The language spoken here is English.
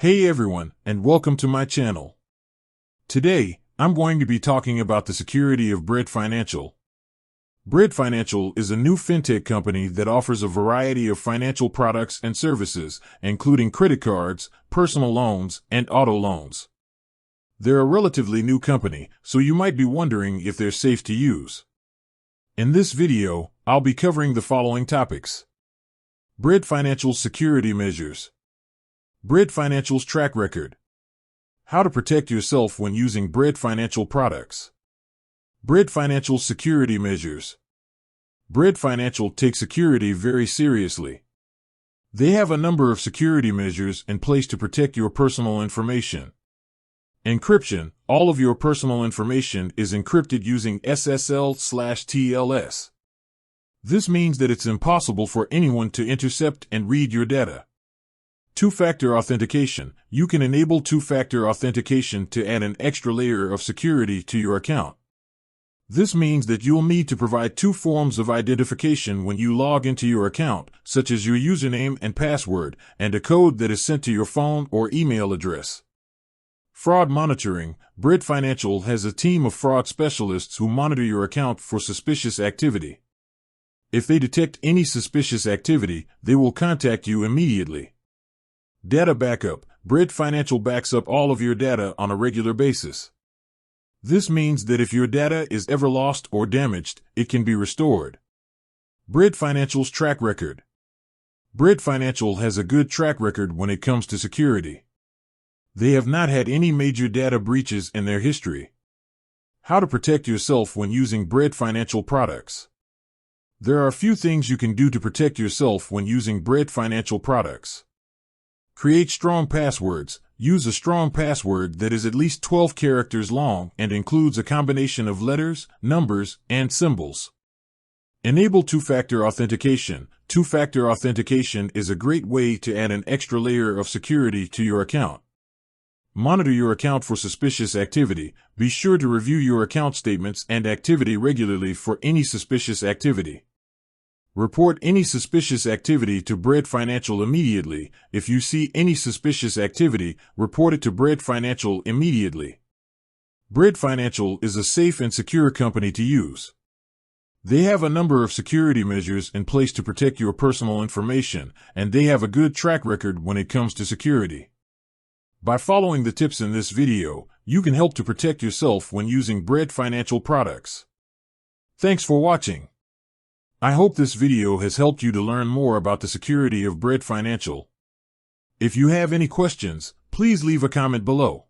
Hey everyone, and welcome to my channel. Today, I'm going to be talking about the security of Bread Financial. Bread Financial is a new fintech company that offers a variety of financial products and services, including credit cards, personal loans, and auto loans. They're a relatively new company, so you might be wondering if they're safe to use. In this video, I'll be covering the following topics. Bread Financial's security measures. Bread Financial's track record. How to protect yourself when using Bread Financial products. Bread Financial's security measures. Bread Financial takes security very seriously. They have a number of security measures in place to protect your personal information. Encryption. All of your personal information is encrypted using SSL/TLS. This means that it's impossible for anyone to intercept and read your data. Two-factor authentication. You can enable two-factor authentication to add an extra layer of security to your account. This means that you'll need to provide two forms of identification when you log into your account, such as your username and password, and a code that is sent to your phone or email address. Fraud monitoring. Bread Financial has a team of fraud specialists who monitor your account for suspicious activity. If they detect any suspicious activity, they will contact you immediately. Data backup. Bread Financial backs up all of your data on a regular basis. This means that if your data is ever lost or damaged, it can be restored. Bread Financial's track record. Bread Financial has a good track record when it comes to security. They have not had any major data breaches in their history. How to protect yourself when using Bread Financial products. There are a few things you can do to protect yourself when using Bread Financial products. Create strong passwords. Use a strong password that is at least 12 characters long and includes a combination of letters, numbers, and symbols. Enable two-factor authentication. Two-factor authentication is a great way to add an extra layer of security to your account. Monitor your account for suspicious activity. Be sure to review your account statements and activity regularly for any suspicious activity. Report any suspicious activity to Bread Financial immediately. If you see any suspicious activity, report it to Bread Financial immediately. Bread Financial is a safe and secure company to use. They have a number of security measures in place to protect your personal information, and they have a good track record when it comes to security. By following the tips in this video, you can help to protect yourself when using Bread Financial products. Thanks for watching. I hope this video has helped you to learn more about the security of Bread Financial. If you have any questions, please leave a comment below.